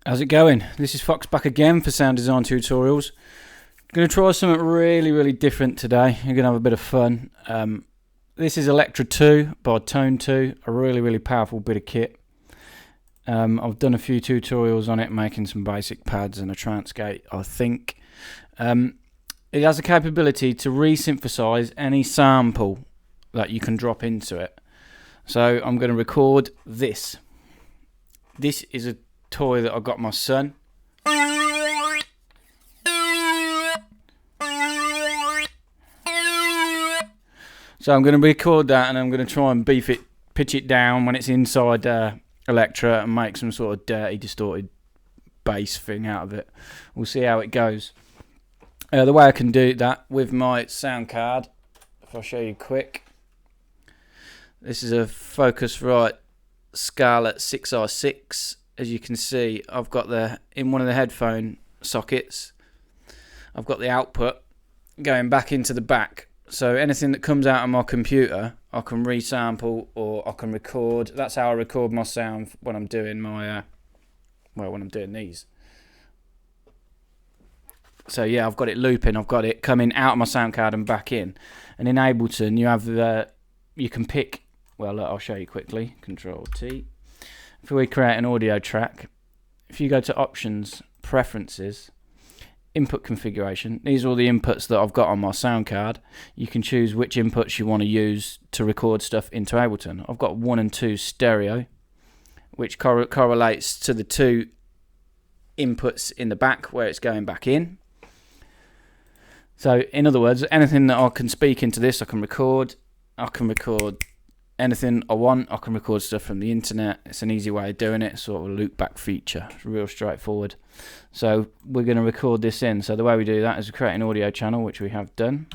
How's it going? This is Fox back again for sound design tutorials. Going to try something really different today. You're going to have a bit of fun. This is Electra 2 by Tone 2, a really powerful bit of kit. I've done a few tutorials on it, making some basic pads and a transgate, I think. It has the capability to resynthesize any sample that you can drop into it. So I'm going to record this. This is a toy that I got my son. So I'm going to record that, and I'm going to try and pitch it down when it's inside Electra, and make some sort of dirty, distorted bass thing out of it. We'll see how it goes. The way I can do that with my sound card, if I show you quick. This is a Focusrite Scarlett 6i6. As you can see, I've got in one of the headphone sockets, I've got the output going back into the back. So anything that comes out of my computer, I can resample or I can record. That's how I record my sound when I'm doing my, when I'm doing these. So yeah, I've got it looping. I've got it coming out of my sound card and back in. And in Ableton, you have you can pick. Well, look, I'll show you quickly. Control T. If we create an audio track, if you go to Options, Preferences, Input Configuration, these are all the inputs that I've got on my sound card. You can choose which inputs you want to use to record stuff into Ableton. I've got 1 and 2 stereo, which correlates to the 2 inputs in the back where it's going back in. So in other words, anything that I can speak into this, I can record anything I want. I can record stuff from the internet. It's an easy way of doing it, sort of a loop back feature. It's real straightforward. So we're going to record this in. So the way we do that is we create an audio channel, which we have done.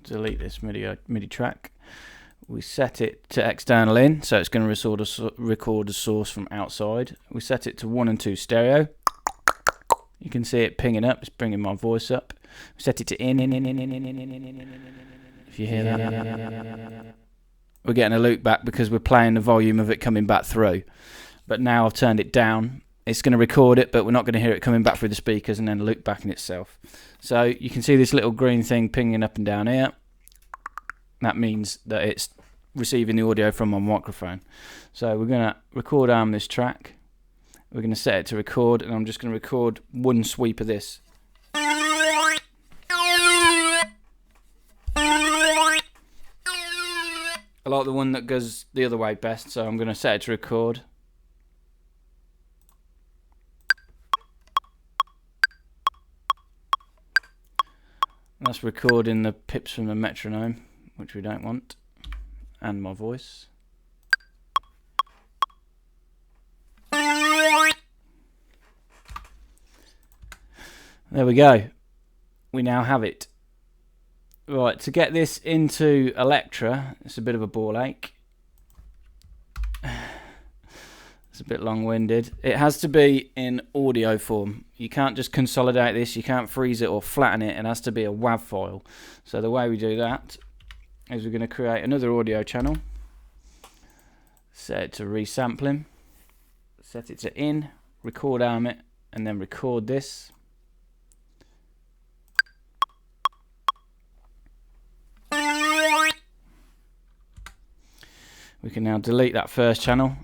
Delete this MIDI track. We set it to external in, so it's going to record a source from outside. We set it to 1 and 2 stereo. You can see it pinging up. It's bringing my voice up. We set it to in. If you hear that, we're getting a loop back because we're playing the volume of it coming back through. But now I've turned it down. It's going to record it, but we're not going to hear it coming back through the speakers and then loop back in itself. So you can see this little green thing pinging up and down here. That means that it's receiving the audio from my microphone. So we're going to record arm this track. We're going to set it to record, and I'm just going to record one sweep of this. I like the one that goes the other way best, so I'm going to set it to record. And that's recording the pips from the metronome, which we don't want, and my voice. There we go. We now have it. Right, to get this into Electra, it's a bit of a ball ache. It's a bit long-winded. It has to be in audio form. You can't just consolidate this, you can't freeze it or flatten it. It has to be a WAV file. So the way we do that is we're going to create another audio channel. Set it to resampling. Set it to in, record arm it, and then record this. We can now delete that first channel,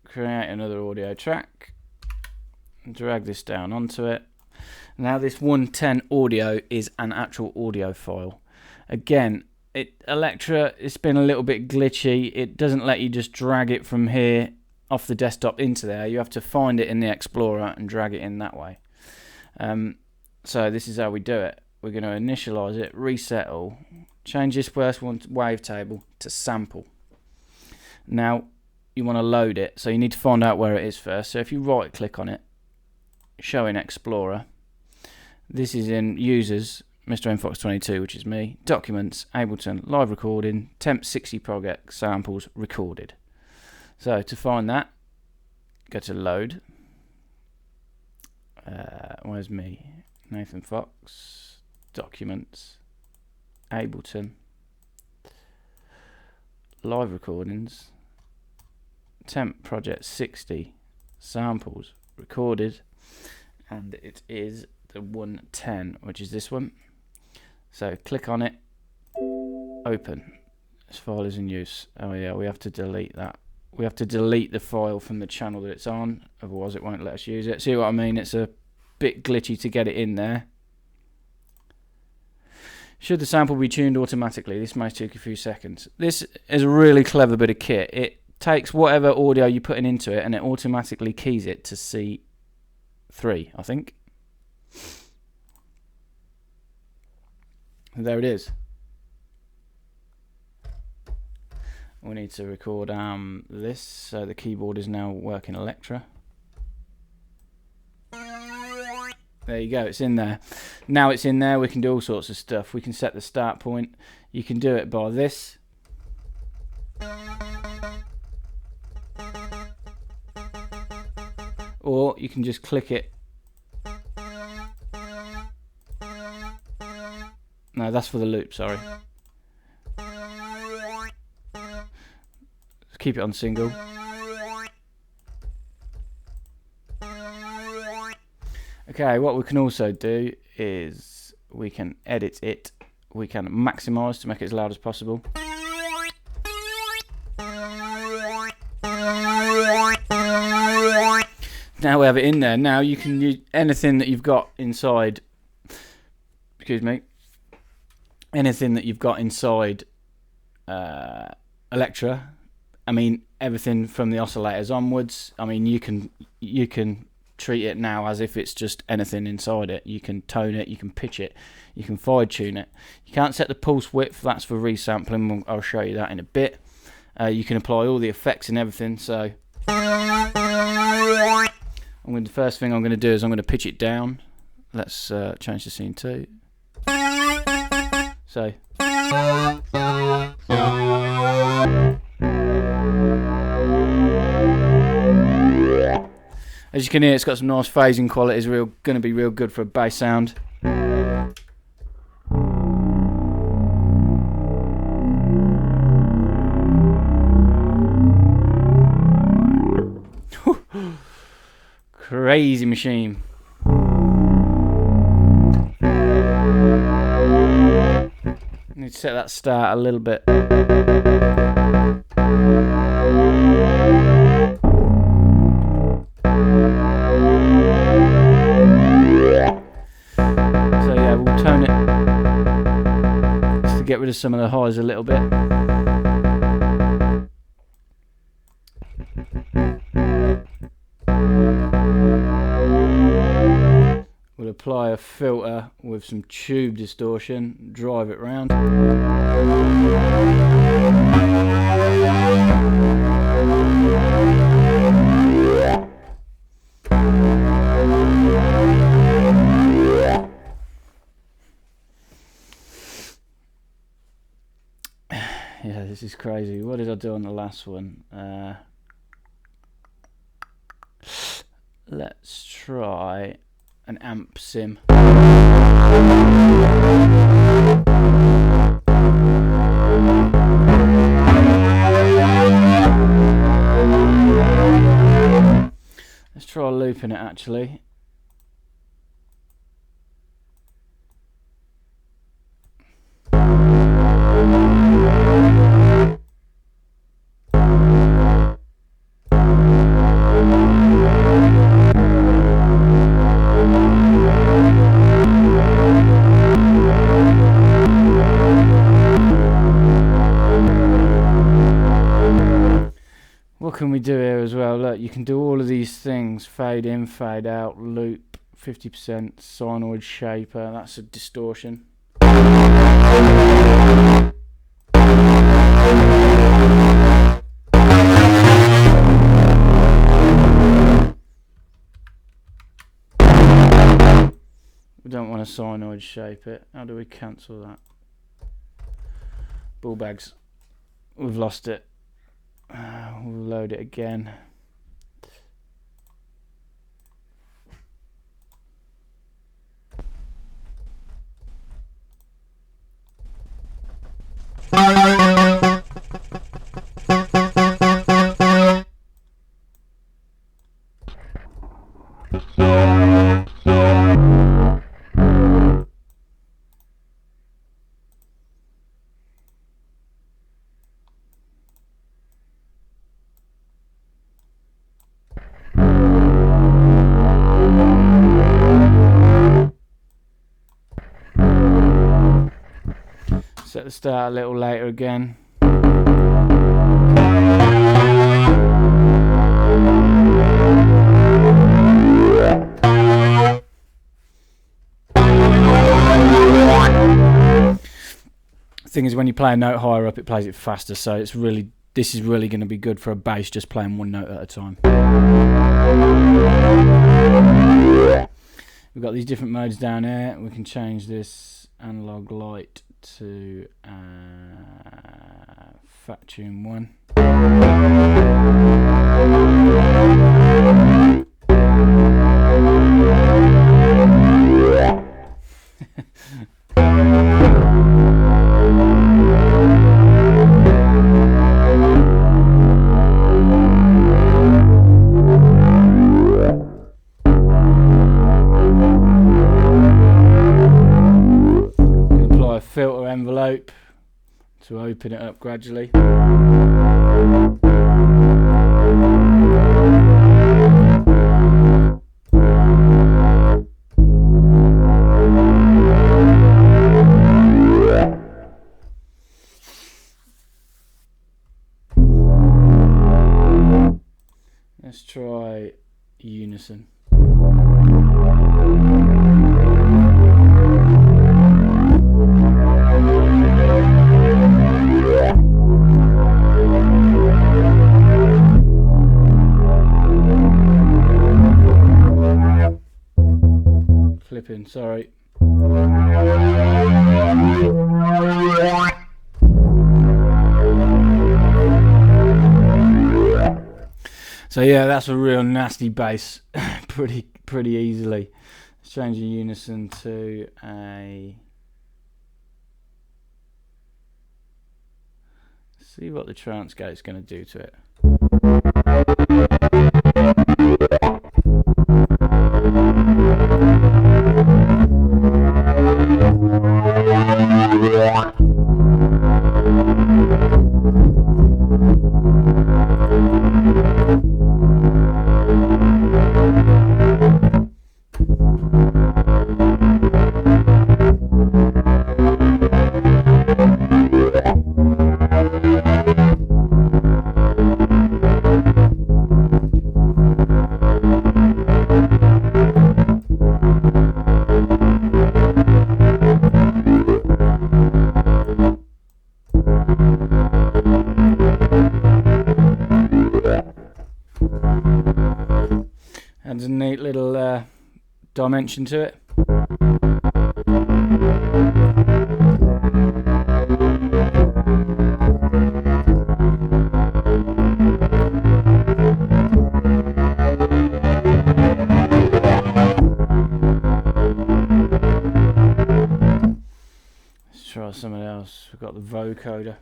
create another audio track, and drag this down onto it. Now this 110 audio is an actual audio file. Again, Electra, it's been a little bit glitchy. It doesn't let you just drag it from here off the desktop into there. You have to find it in the Explorer and drag it in that way. So this is how we do it. We're going to initialize it, reset all, change this first one wavetable to sample. Now you want to load it, so you need to find out where it is first. So if you right click on it, show in Explorer, this is in Users, Mr. MFox22, which is me, Documents, Ableton, Live Recording, Temp 60 Project Samples Recorded. So to find that, go to Load. Where's me? Nathan Fox, Documents, Ableton, Live Recordings, temp project 60 samples recorded, and it is the 110, which is this one. So click on it, open. This file is in use. Oh yeah, we have to delete that. We have to delete the file from the channel that it's on, otherwise it won't let us use it. See what I mean? It's a bit glitchy to get it in there. Should the sample be tuned automatically? This may take a few seconds. This is a really clever bit of kit. It takes whatever audio you're putting into it and it automatically keys it to C3, I think. And there it is. We need to record this, so the keyboard is now working Electra. There you go, it's in there. Now it's in there, we can do all sorts of stuff. We can set the start point. You can do it by this. Or you can just click it. No, that's for the loop, sorry. Let's keep it on single. Okay, what we can also do is we can edit it. We can maximize to make it as loud as possible. Now we have it in there. Now you can use anything that you've got inside. Excuse me. Anything that you've got inside Electra. I mean, everything from the oscillators onwards. I mean, you can treat it now as if it's just anything inside it. You can tone it, you can pitch it, you can fine tune it. You can't set the pulse width, that's for resampling. I'll show you that in a bit. You can apply all the effects and everything. So the first thing I'm going to do is I'm going to pitch it down. Let's change the scene too. So as you can hear, it's got some nice phasing qualities, going to be real good for a bass sound. Crazy machine. Need to set that start a little bit. Get rid of some of the highs a little bit. We'll apply a filter with some tube distortion, drive it round. Yeah, this is crazy. What did I do on the last one? Let's try an amp sim. Let's try looping it actually. What can we do here as well? Look, you can do all of these things: fade in, fade out, loop, 50%, sinoid shaper. That's a distortion. We don't want to sinoid shape it. How do we cancel that? Ball bags. We've lost it. We'll load it again. at the start a little later again. Thing is, when you play a note higher up, it plays it faster, so this is really going to be good for a bass just playing one note at a time. We've got these different modes down here. We can change this analog light to Fat Tune 1. Filter envelope to open it up gradually. Let's try unison. Flipping, sorry. So yeah, that's a real nasty bass, pretty easily. Let's change the unison to a. See what the trance gate's going to do to it. Adds a neat little dimension to it. Let's try something else. We've got the vocoder.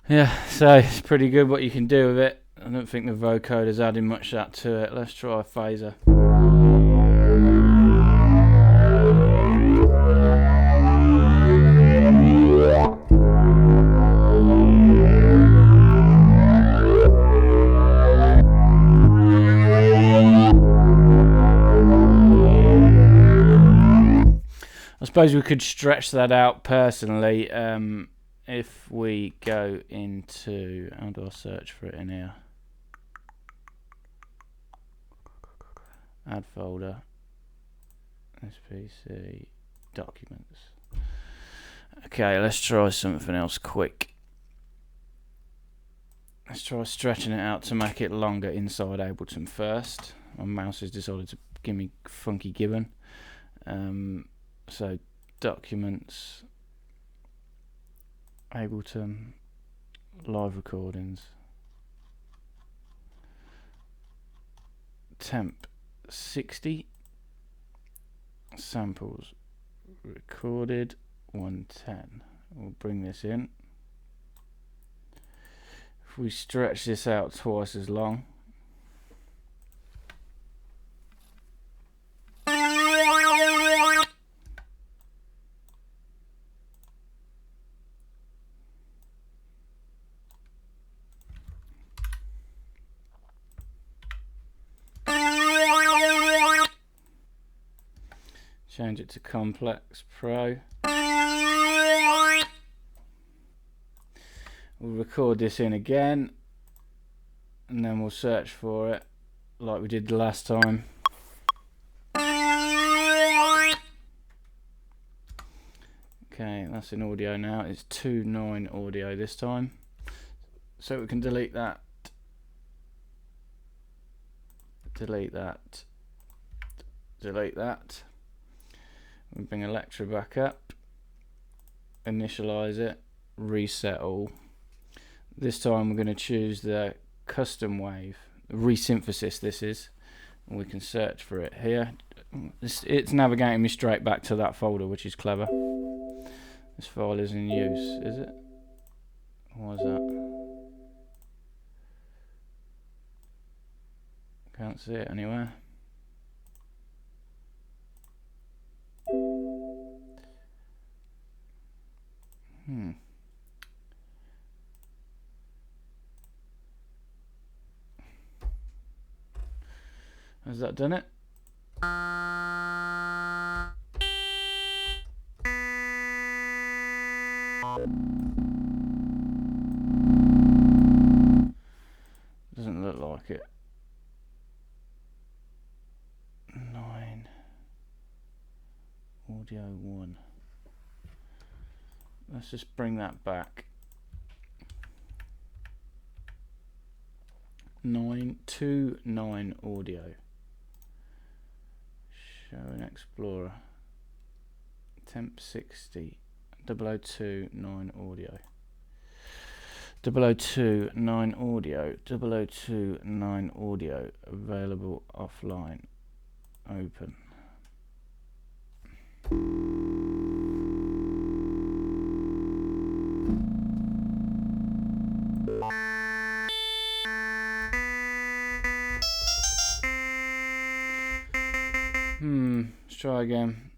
Yeah, so it's pretty good what you can do with it. I don't think the vocoder's adding much that to it. Let's try a phaser. I suppose we could stretch that out personally. If we go into, how do I search for it in here? Add folder, SPC, documents. Okay, let's try something else quick. Let's try stretching it out to make it longer inside Ableton first. My mouse has decided to give me funky gibbon. So documents, Ableton, live recordings, temp 60, samples recorded 110. We'll bring this in. If we stretch this out twice as long, Change it to Complex Pro. We'll record this in again, and then we'll search for it like we did the last time. Okay, that's in audio now. It's 2.9 audio this time. So we can delete that. Delete that. Delete that. We bring Electra back up. Initialize it. Reset all. This time we're going to choose the custom wave. Resynthesis this is. And we can search for it here. It's navigating me straight back to that folder, which is clever. This file is in use, is it? Why is that? Can't see it anywhere. Has that done it? Doesn't look like it. 9 audio 1. Let's just bring that back. 9 audio. Show in Explorer. Temp 60. 002 9 audio. 002 9 audio. 002 9 audio. Available offline. Open. Let's try again.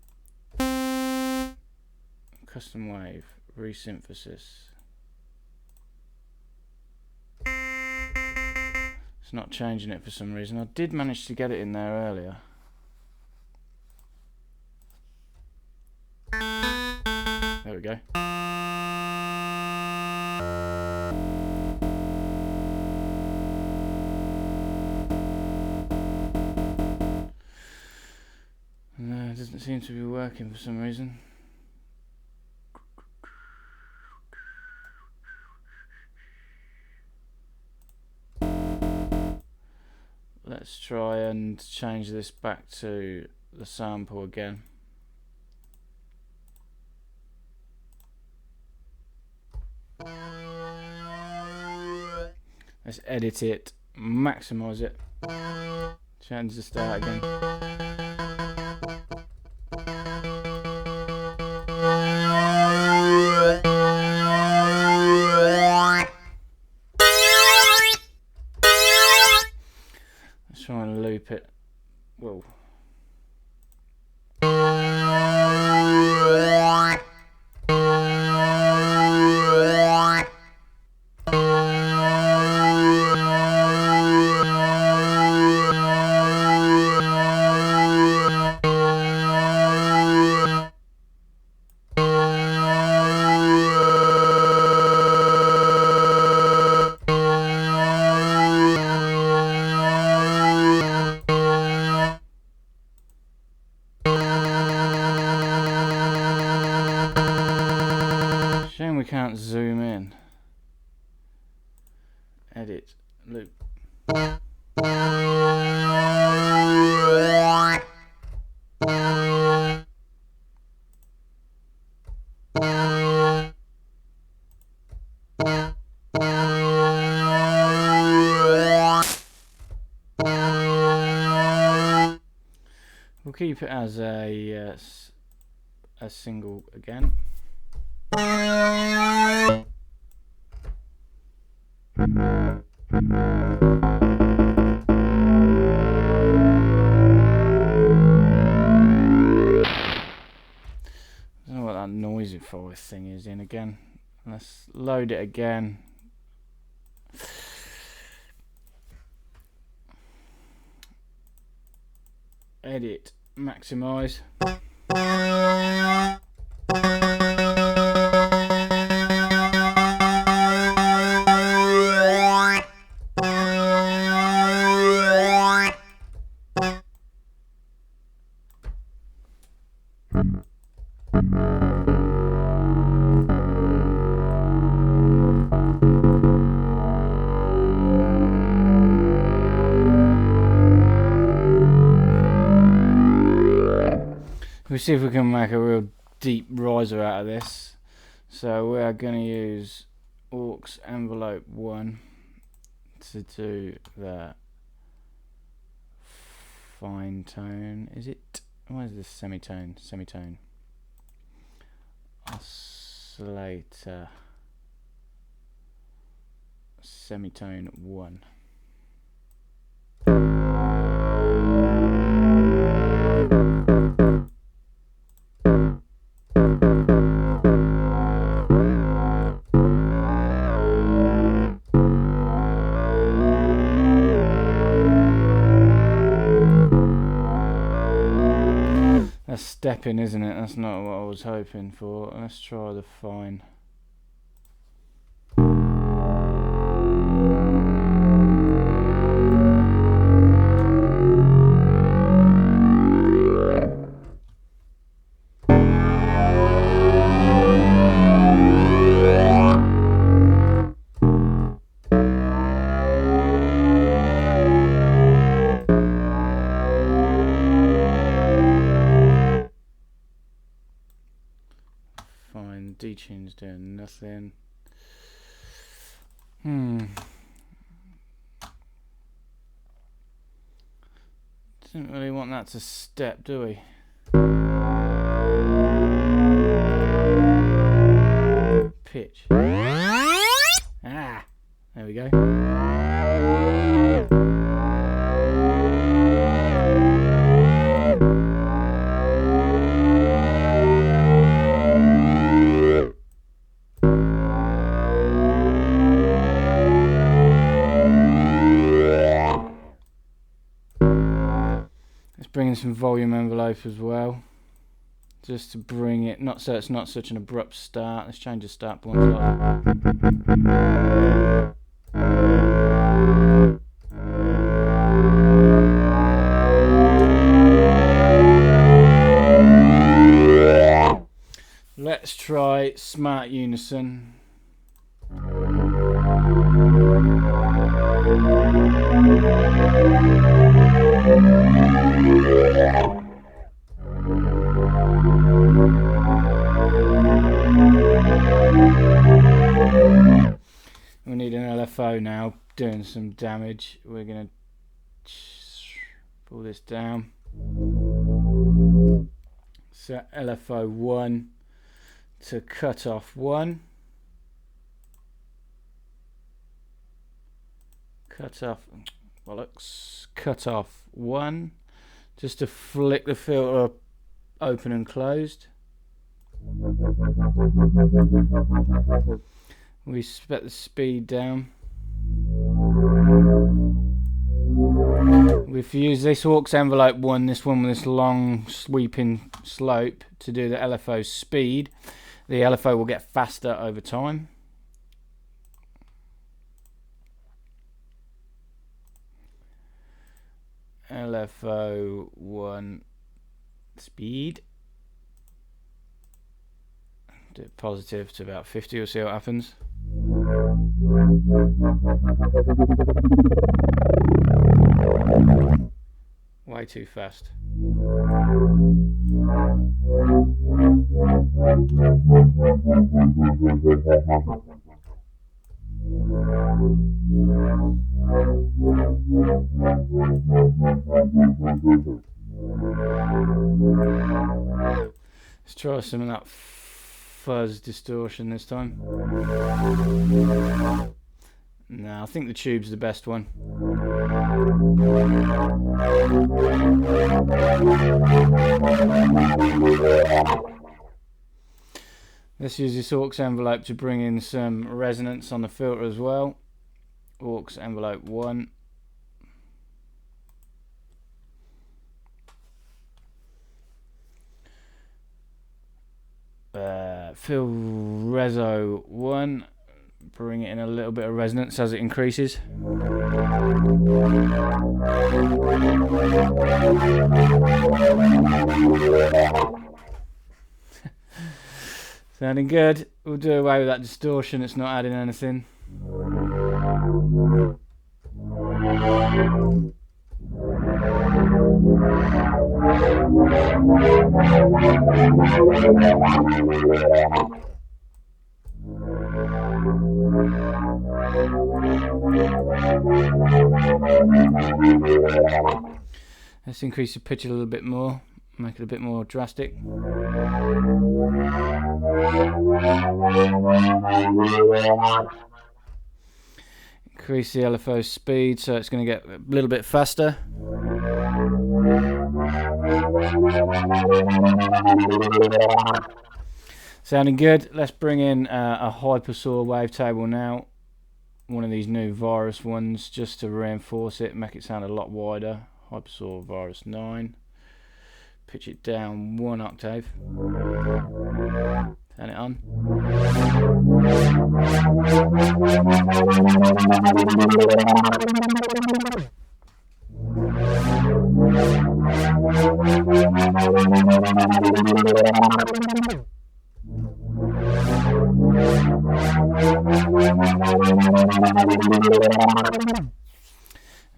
Custom wave, resynthesis. It's not changing it for some reason. I did manage to get it in there earlier. There we go. No, it doesn't seem to be working for some reason. Let's try and change this back to the sample again. Let's edit it, maximize it, change the start again. Let's try and loop it. Whoa. Shame we can't zoom in. Edit, loop. We'll keep it as a single again. I don't know what that noisy voice thing is in again. Let's load it again. Edit, maximize. We'll see if we can make a real deep riser out of this. So we are going to use aux envelope 1 to do the fine tone. Is it? Where's the semitone? Semitone. Oscillator. Semitone 1. That's stepping, isn't it? That's not what I was hoping for. Let's try the fine. Fine, detune's doing nothing. Didn't really want that to step, do we? Pitch. Ah, there we go. Let's bring in some volume envelope as well, just to bring it, not so it's not such an abrupt start. Let's change the start point slightly. Let's try smart unison. We need an LFO now doing some damage. We're going to pull this down. So LFO 1 to cut off 1. Cut off, bollocks. Cut off 1. Just to flick the filter open and closed. We set the speed down. We've used this aux envelope 1, this one with this long sweeping slope, to do the LFO speed. The LFO will get faster over time. LFO 1 speed. Do it positive to about 50. We'll see what happens. Way too fast. Let's try some of that fuzz distortion this time. No, I think the tube's the best one. Let's use this aux envelope to bring in some resonance on the filter as well. Aux envelope 1. fill reso 1, bring it in a little bit of resonance as it increases. Sounding good. We'll do away with that distortion, it's not adding anything. Let's increase the pitch a little bit more, make it a bit more drastic. Increase the LFO speed so it's going to get a little bit faster. Sounding good. Let's bring in a hypersaw wavetable now. One of these new virus ones, just to reinforce it, make it sound a lot wider. Hypersaw virus 9. Pitch it down 1 octave. Turn it on.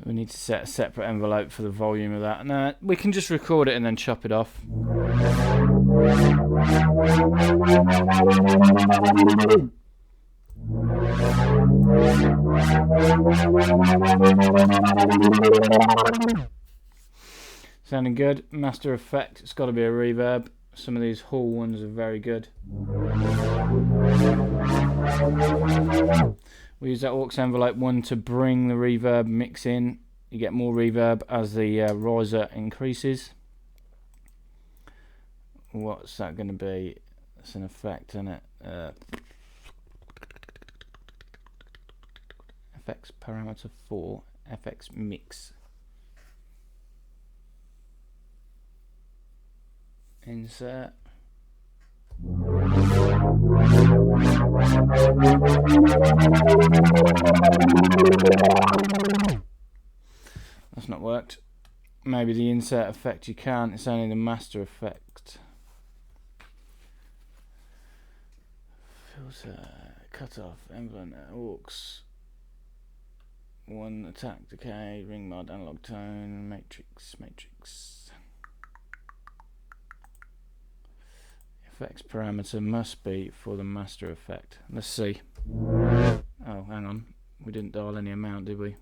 We need to set a separate envelope for the volume of that. No, we can just record it and then chop it off. Sounding good. Master effect, it's got to be a reverb. Some of these Hall ones are very good. We use that aux envelope 1 to bring the reverb mix in. You get more reverb as the riser increases. What's that going to be? That's an effect, isn't it? FX parameter 4, FX mix. Insert. That's not worked. Maybe the insert effect you can't, it's only the master effect. Filter, cut off, envelope, aux. 1 attack, decay, ring mod, analog tone, matrix. Effects parameter must be for the master effect. Let's see. Oh, hang on. We didn't dial any amount, did we?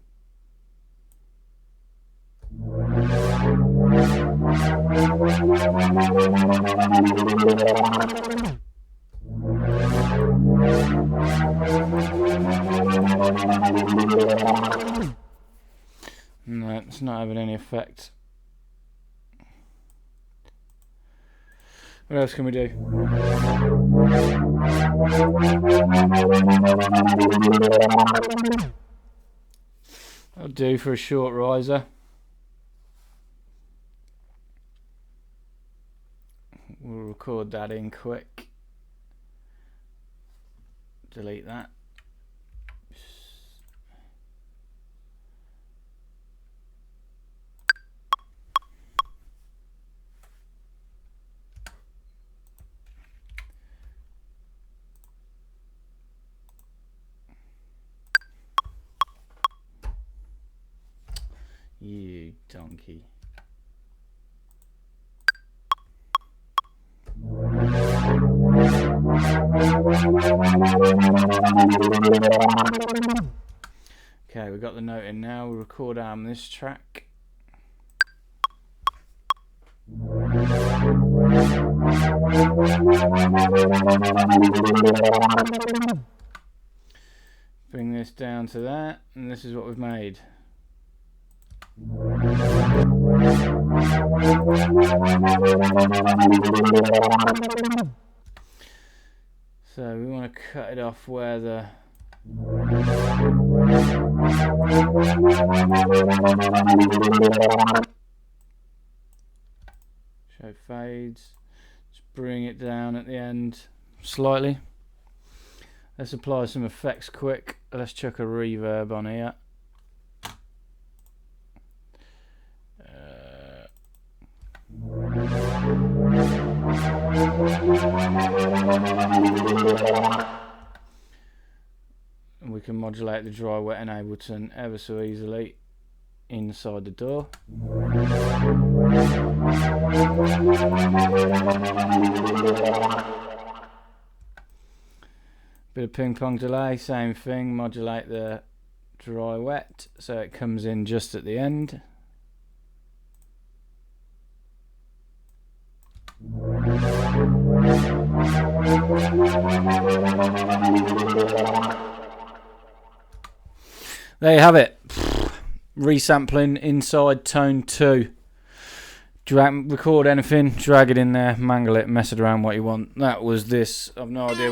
No, it's not having any effect. What else can we do? I'll do for a short riser. We'll record that in quick. Delete that. You donkey. Okay, we've got the note in now. We'll record arm this track. Bring this down to that, and this is what we've made. So we want to cut it off where the show fades. Just bring it down at the end slightly. Let's apply some effects quick. Let's chuck a reverb on here. And we can modulate the dry wet and Ableton ever so easily inside the door. Bit of ping pong delay, same thing, modulate the dry wet so it comes in just at the end. There you have it. Resampling inside Tone 2. Record anything, drag it in there, mangle it, mess it around what you want. That was this. I've no idea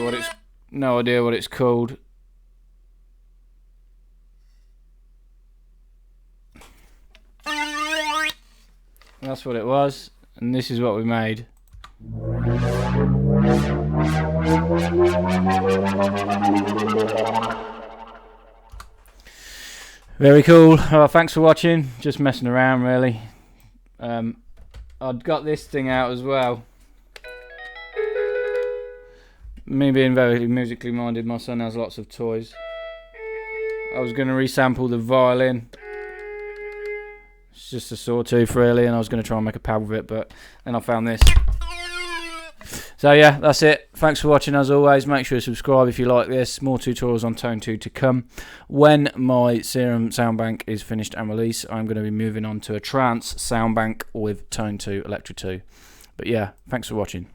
what it's called. That's what it was, and this is what we made. Very cool. Well, thanks for watching. Just messing around, really. I've got this thing out as well. Me being very musically minded, my son has lots of toys. I was going to resample the violin. It's just a sawtooth, really, and I was going to try and make a pad with it, but then I found this. So yeah, that's it. Thanks for watching as always. Make sure to subscribe if you like this. More tutorials on Tone 2 to come. When my Serum sound bank is finished and released, I'm going to be moving on to a trance sound bank with Tone 2, Electra 2. But yeah, thanks for watching.